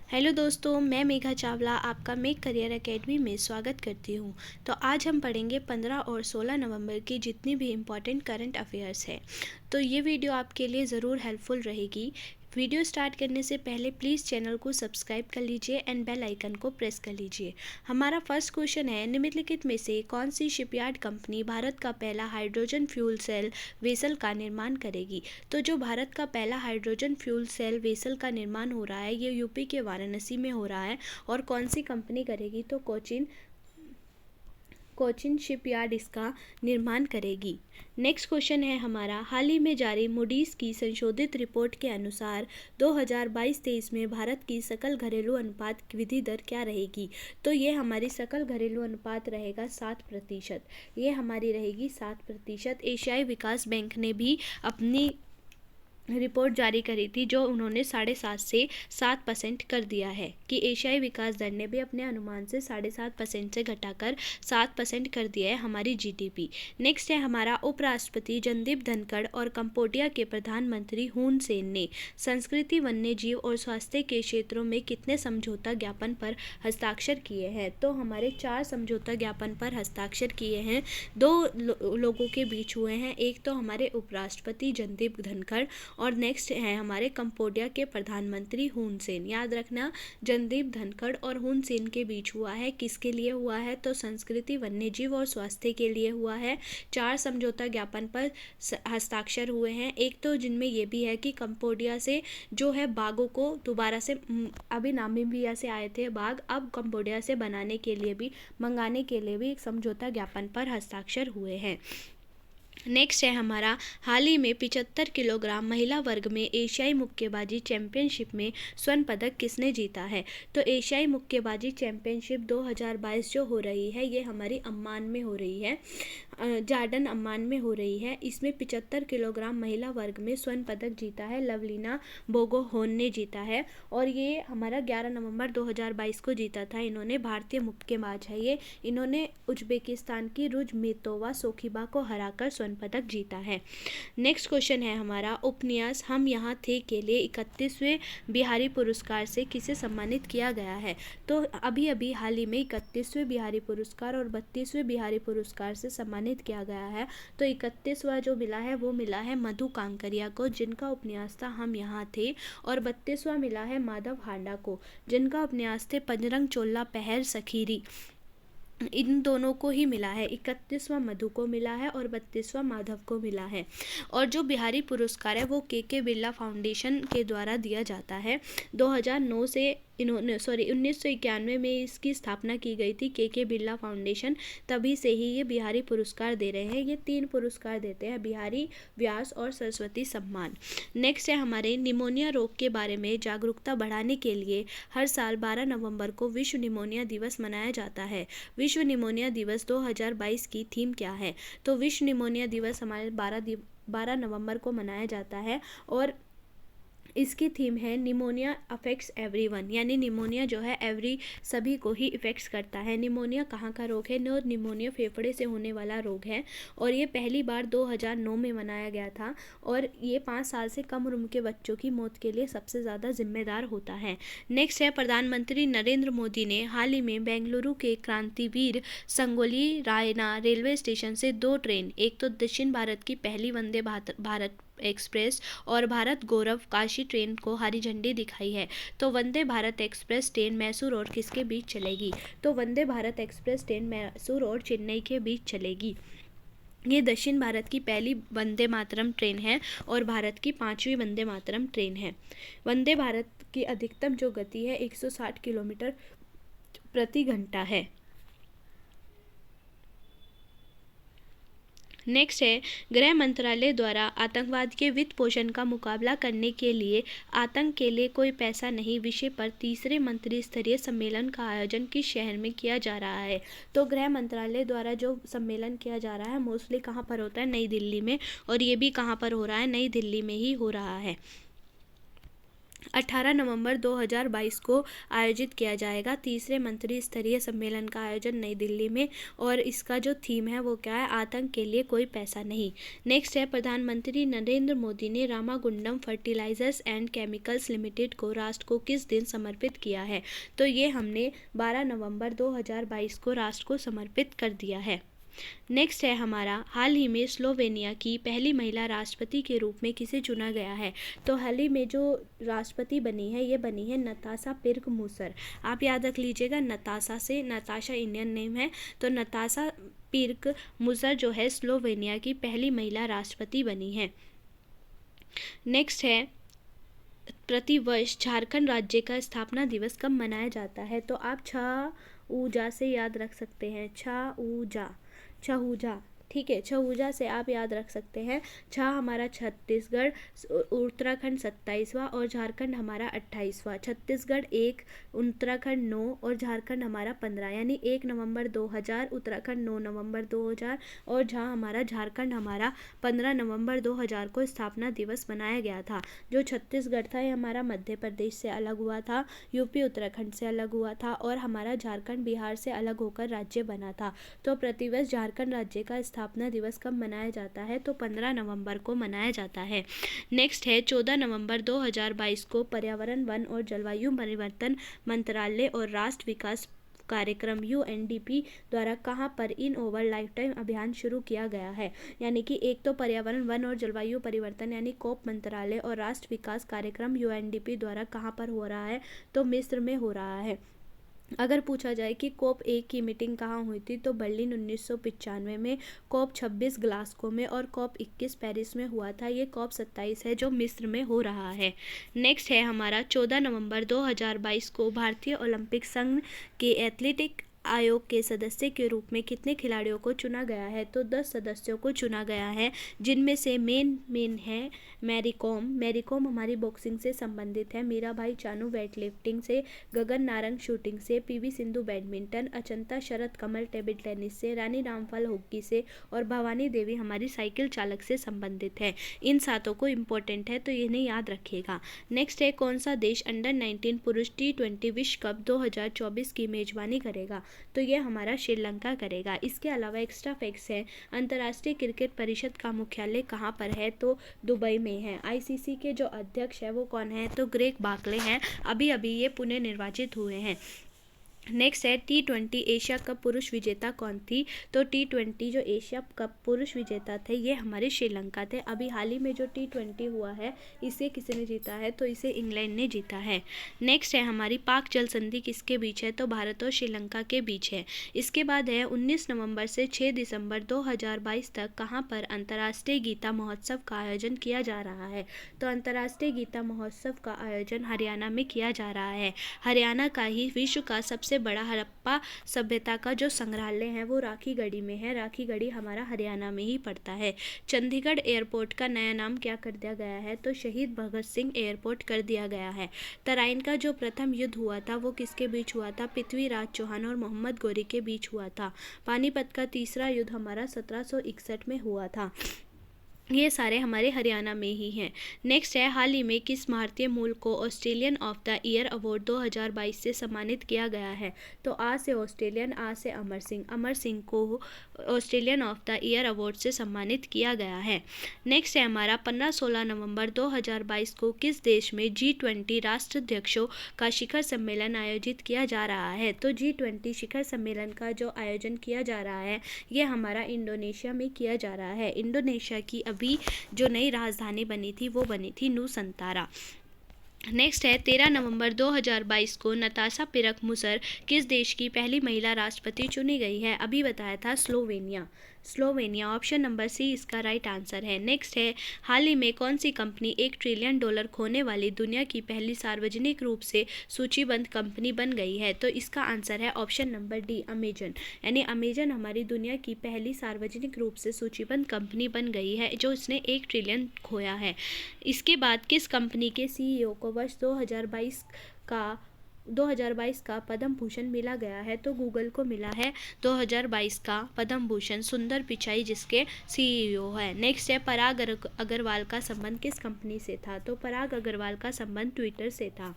Hello दोस्तों, मैं मेघा चावला आपका मेक करियर एकेडमी में स्वागत करती हूँ। तो आज हम पढ़ेंगे 15 और 16 नवंबर की जितनी भी इम्पॉर्टेंट करंट अफेयर्स है। तो ये वीडियो आपके लिए ज़रूर हेल्पफुल रहेगी। वीडियो स्टार्ट करने से पहले प्लीज़ चैनल को सब्सक्राइब कर लीजिए एंड बेल आइकन को प्रेस कर लीजिए। हमारा फर्स्ट क्वेश्चन है, निम्नलिखित में से कौन सी शिपयार्ड कंपनी भारत का पहला हाइड्रोजन फ्यूल सेल वेसल का निर्माण करेगी। तो जो भारत का पहला हाइड्रोजन फ्यूल सेल वेसल का निर्माण हो रहा है, ये यूपी के वाराणसी में हो रहा है। और कौन सी कंपनी करेगी, तो कोचिन शिपयार्ड इसका निर्माण करेगी। नेक्स्ट क्वेश्चन है हमारा, हाल ही में जारी मूडीज की संशोधित रिपोर्ट के अनुसार 2022-23 में भारत की सकल घरेलू अनुपात वृद्धि दर क्या रहेगी। तो ये हमारी सकल घरेलू अनुपात रहेगा 7%। ये हमारी रहेगी 7%। एशियाई विकास बैंक ने भी अपनी रिपोर्ट जारी करी थी, जो उन्होंने 7.5 से 7% कर दिया है कि एशियाई विकास दर ने भी अपने अनुमान से 7.5% से घटाकर 7% कर दिया है हमारी जीडीपी। नेक्स्ट है हमारा, उपराष्ट्रपति जगदीप धनखड़ और कंबोडिया के प्रधानमंत्री हुन सेन ने संस्कृति, वन्य जीव और स्वास्थ्य के क्षेत्रों में कितने समझौता ज्ञापन पर हस्ताक्षर किए हैं। तो हमारे 4 समझौता ज्ञापन पर हस्ताक्षर किए हैं। 2 लोगों के बीच हुए हैं, एक तो हमारे उपराष्ट्रपति जगदीप धनखड़ और नेक्स्ट है हमारे कंबोडिया के प्रधानमंत्री हुन सेन। याद रखना, जगदीप धनखड़ और हुन सेन के बीच हुआ है। किसके लिए हुआ है, तो संस्कृति, वन्यजीव और स्वास्थ्य के लिए हुआ है। 4 समझौता ज्ञापन पर हस्ताक्षर हुए हैं। एक तो जिनमें ये भी है कि कंबोडिया से जो है बाघों को दोबारा से, अभी नामीबिया से आए थे बाघ, अब कंबोडिया से बनाने के लिए भी, मंगाने के लिए भी एक समझौता ज्ञापन पर हस्ताक्षर हुए हैं। नेक्स्ट है हमारा, हाल ही में 75 किलोग्राम महिला वर्ग में एशियाई मुक्केबाजी चैंपियनशिप में स्वर्ण पदक किसने जीता है। तो एशियाई मुक्केबाजी चैंपियनशिप 2022 जो हो रही है, ये हमारी अम्मान में हो रही है, जार्डन अम्मान में हो रही है। इसमें 75 किलोग्राम महिला वर्ग में स्वर्ण पदक जीता है लवलीना बोगोहोन ने जीता है। और ये हमारा 11 नवंबर 2022 को जीता था। इन्होंने, भारतीय मुक्केबाज है ये, इन्होंने उज्बेकिस्तान की रुजमेतोवा सोखिबा को हराकर स्वर्ण पदक जीता है। नेक्स्ट क्वेश्चन है हमारा, उपन्यास हम यहाँ थे के लिए 31वें बिहारी पुरस्कार से किसे सम्मानित किया गया है। तो अभी अभी हाल ही में 31वें बिहारी पुरस्कार और 32वें बिहारी पुरस्कार से सम्मानित किया गया है। तो 31वां जो मिला है वो मिला है मधु कांकरिया को, जिनका उपन्यास था हम यहाँ थे। और 32वां मिला है माधव हांडा को, जिनका उपन्यास थे पंजरंग चोला पहर सखीरी। इन दोनों को ही मिला है, 31वां मधु को मिला है और 32वां माधव को मिला है। और जो बिहारी पुरस्कार है वो के बिरला फाउंडेशन के द्वारा दिया जाता है। 2009 से इन्होंने 1991 में इसकी स्थापना की गई थी, के बिरला फाउंडेशन, तभी से ही ये बिहारी पुरस्कार दे रहे हैं। ये 3 पुरस्कार देते हैं, बिहारी, व्यास और सरस्वती सम्मान। नेक्स्ट है हमारे, निमोनिया रोग के बारे में जागरूकता बढ़ाने के लिए हर साल 12 नवंबर को विश्व निमोनिया दिवस मनाया जाता है। विश्व निमोनिया दिवस 2022 की थीम क्या है। तो विश्व निमोनिया दिवस हमारे 12 नवंबर को मनाया जाता है और इसकी थीम है निमोनिया अफेक्ट्स एवरीवन, यानी निमोनिया जो है सभी को ही इफेक्ट्स करता है। निमोनिया कहाँ का रोग है, निमोनिया फेफड़े से होने वाला रोग है और ये पहली बार 2009 में मनाया गया था। और ये 5 साल से कम उम्र के बच्चों की मौत के लिए सबसे ज़्यादा जिम्मेदार होता है। नेक्स्ट है, प्रधानमंत्री नरेंद्र मोदी ने हाल ही में बेंगलुरु के क्रांतिवीर संगोली रायना रेलवे स्टेशन से 2 ट्रेन, एक तो दक्षिण भारत की पहली वंदे भारत एक्सप्रेस और भारत गौरव काशी ट्रेन को हरी झंडी दिखाई है। तो वंदे भारत एक्सप्रेस ट्रेन मैसूर और किसके बीच चलेगी। तो वंदे भारत एक्सप्रेस ट्रेन मैसूर और चेन्नई के बीच चलेगी। ये दक्षिण भारत की पहली वंदे मातरम ट्रेन है और भारत की 5वीं वंदे मातरम ट्रेन है। वंदे भारत की अधिकतम जो गति है 160 किलोमीटर प्रति घंटा है। नेक्स्ट है, गृह मंत्रालय द्वारा आतंकवाद के वित्त पोषण का मुकाबला करने के लिए आतंक के लिए कोई पैसा नहीं विषय पर तीसरे मंत्री स्तरीय सम्मेलन का आयोजन किस शहर में किया जा रहा है। तो गृह मंत्रालय द्वारा जो सम्मेलन किया जा रहा है मोस्टली कहाँ पर होता है, नई दिल्ली में, और ये भी कहाँ पर हो रहा है, नई दिल्ली में ही हो रहा है। 18 नवंबर 2022 को आयोजित किया जाएगा। तीसरे मंत्री स्तरीय सम्मेलन का आयोजन नई दिल्ली में, और इसका जो थीम है वो क्या है? आतंक के लिए कोई पैसा नहीं। नेक्स्ट है, प्रधानमंत्री नरेंद्र मोदी ने Ramagundam fertilizers and chemicals limited को राष्ट्र को किस दिन समर्पित किया है? तो ये हमने 12 नवंबर 2022 को राष्ट्र को समर्पित कर दिया है। नेक्स्ट है हमारा, हाल ही में स्लोवेनिया की पहली महिला राष्ट्रपति के रूप में किसे चुना गया है? तो हाल ही में जो राष्ट्रपति बनी है ये बनी है नताशा पिर्क मूसर। आप याद रख लीजिएगा, नताशा से, नताशा इंडियन नेम है, तो नताशा पिर्क मूसर जो है स्लोवेनिया की पहली महिला राष्ट्रपति बनी है। नेक्स्ट है, प्रतिवर्ष झारखंड राज्य का स्थापना दिवस कब मनाया जाता है? तो आप छऊजा से याद रख सकते हैं, छऊजा, ठीक है, छऊजा से आप याद रख सकते हैं। हमारा छत्तीसगढ़, उत्तराखंड 27वां और झारखंड हमारा 28वां। छत्तीसगढ़ 1, उत्तराखंड 9 और झारखंड हमारा 15, यानी 1 नवंबर 2000, उत्तराखंड 9 नवंबर 2000 और झारखंड हमारा 15 नवंबर 2000 को स्थापना दिवस मनाया गया था। जो छत्तीसगढ़ था ये हमारा मध्य प्रदेश से अलग हुआ था, यूपी उत्तराखंड से अलग हुआ था, और हमारा झारखंड बिहार से अलग होकर राज्य बना था। तो प्रतिवर्ष झारखंड राज्य का स्थापना दिवस कब मनाया जाता है? तो 15 नवंबर को मनाया जाता है। नेक्स्ट है, 14 नवंबर 2022 को पर्यावरण, वन और जलवायु परिवर्तन मंत्रालय और राष्ट्रीय विकास कार्यक्रम UNDP द्वारा कहाँ पर इन ओवर लाइफ टाइम अभियान शुरू किया गया है? यानी कि एक तो पर्यावरण, वन और जलवायु परिवर्तन यानी COP मंत्रालय और राष्ट्रीय विकास कार्यक्रम UNDP द्वारा कहाँ पर हो रहा है? तो मिस्र में हो रहा है। अगर पूछा जाए कि COP 1 की मीटिंग कहाँ हुई थी, तो बर्लिन 1995 में, COP 26 ग्लासगो में और COP 21 पेरिस में हुआ था। ये COP 27 है जो मिस्र में हो रहा है। नेक्स्ट है हमारा, 14 नवंबर 2022 को भारतीय ओलंपिक संघ के एथलेटिक आयोग के सदस्य के रूप में कितने खिलाड़ियों को चुना गया है? तो 10 सदस्यों को चुना गया है, जिनमें से मेन है मैरी कॉम हमारी बॉक्सिंग से संबंधित है, मीराबाई चानू वेट लिफ्टिंग से, गगन नारंग शूटिंग से, PV सिंधु बैडमिंटन, अचंता शरद कमल टेबल टेनिस से, रानी रामपाल हॉकी से और भवानी देवी हमारी साइकिल चालक से संबंधित है। इन सातों को इम्पोर्टेंट है तो इन्हें याद रखिएगा। नेक्स्ट है, कौन सा देश अंडर 19 पुरुष T20 विश्व कप 2024 की मेजबानी करेगा? तो ये हमारा श्रीलंका करेगा। इसके अलावा एक्स्ट्रा फैक्ट्स है, अंतर्राष्ट्रीय क्रिकेट परिषद का मुख्यालय कहाँ पर है? तो दुबई में है। ICC के जो अध्यक्ष है वो कौन है? तो ग्रेग बार्कले हैं। अभी ये पुनः निर्वाचित हुए हैं। नेक्स्ट है, T20 एशिया कप पुरुष विजेता कौन थी? तो T20 जो एशिया कप पुरुष विजेता थे ये हमारे श्रीलंका थे। अभी हाल ही में जो T20 हुआ है इसे किसने जीता है? तो इसे इंग्लैंड ने जीता है। नेक्स्ट है हमारी, पाक जल संधि किसके बीच है? तो भारत और श्रीलंका के बीच है। इसके बाद है, 19 नवंबर से 6 दिसंबर 2022 तक कहाँ पर अंतर्राष्ट्रीय गीता महोत्सव का आयोजन किया जा रहा है? तो अंतर्राष्ट्रीय गीता महोत्सव का आयोजन हरियाणा में किया जा रहा है। हरियाणा का ही विश्व का सबसे बड़ा हड़प्पा सभ्यता का जो संग्रहालय है वो राखीगढ़ी में है। राखीगढ़ी हमारा हरियाणा में ही पड़ता है। चंडीगढ़ एयरपोर्ट का नया नाम क्या कर दिया गया है? तो शहीद भगत सिंह एयरपोर्ट कर दिया गया है। तराइन का जो प्रथम युद्ध हुआ था वो किसके बीच हुआ था? पृथ्वीराज चौहान और मोहम्मद गौरी के बीच हुआ था। पानीपत का तीसरा युद्ध हमारा 1761 में हुआ था। ये सारे हमारे हरियाणा में ही हैं। नेक्स्ट है, हाल ही में किस भारतीय मूल को Australian of the year award 2022 से सम्मानित किया गया है? तो आ से ऑस्ट्रेलियन, आ से अमर सिंह को Australian of the year award से सम्मानित किया गया है। नेक्स्ट है हमारा, 15-16 नवंबर 2022 को किस देश में G20 राष्ट्राध्यक्षों का शिखर सम्मेलन आयोजित किया जा रहा है? तो G20 शिखर सम्मेलन का जो आयोजन किया जा रहा है ये हमारा इंडोनेशिया में किया जा रहा है। इंडोनेशिया की अभी जो नई राजधानी बनी थी वो बनी थी नूसंतारा। नेक्स्ट है, 13 नवंबर 2022 को नताशा पिरक मुसर किस देश की पहली महिला राष्ट्रपति चुनी गई है? अभी बताया था स्लोवेनिया। ऑप्शन नंबर C इसका राइट आंसर है। नेक्स्ट है, हाल ही में कौन सी कंपनी $1 ट्रिलियन खोने वाली दुनिया की पहली सार्वजनिक रूप से सूचीबद्ध कंपनी बन गई है? तो इसका आंसर है ऑप्शन नंबर D, अमेजन। यानी अमेजन हमारी दुनिया की पहली सार्वजनिक रूप से सूचीबद्ध कंपनी बन गई है जो इसने 1 ट्रिलियन खोया है। इसके बाद किस कंपनी के CEO को वर्ष 2022 का 2022 का पद्म भूषण मिला गया है? तो गूगल को मिला है 2022 का पद्म भूषण सुंदर पिचाई, जिसके सीईओ है। नेक्स्ट है, पराग अग्रवाल का संबंध किस कंपनी से था? तो पराग अग्रवाल का संबंध ट्विटर से था।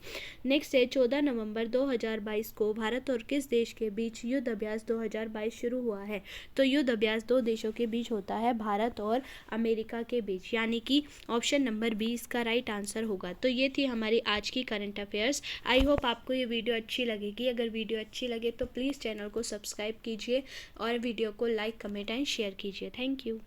नेक्स्ट है, 14 नवंबर 2022 को भारत और किस देश के बीच युद्ध अभ्यास 2022 शुरू हुआ है? तो युद्ध अभ्यास दो देशों के बीच होता है, भारत और अमेरिका के बीच, यानी कि ऑप्शन नंबर बी इसका राइट आंसर होगा। तो ये थी हमारी आज की करंट अफेयर्स। आई होप आपको ये वीडियो अच्छी लगेगी। अगर वीडियो अच्छी लगे तो प्लीज़ चैनल को सब्सक्राइब कीजिए और वीडियो को लाइक, कमेंट एंड शेयर कीजिए। Thank you.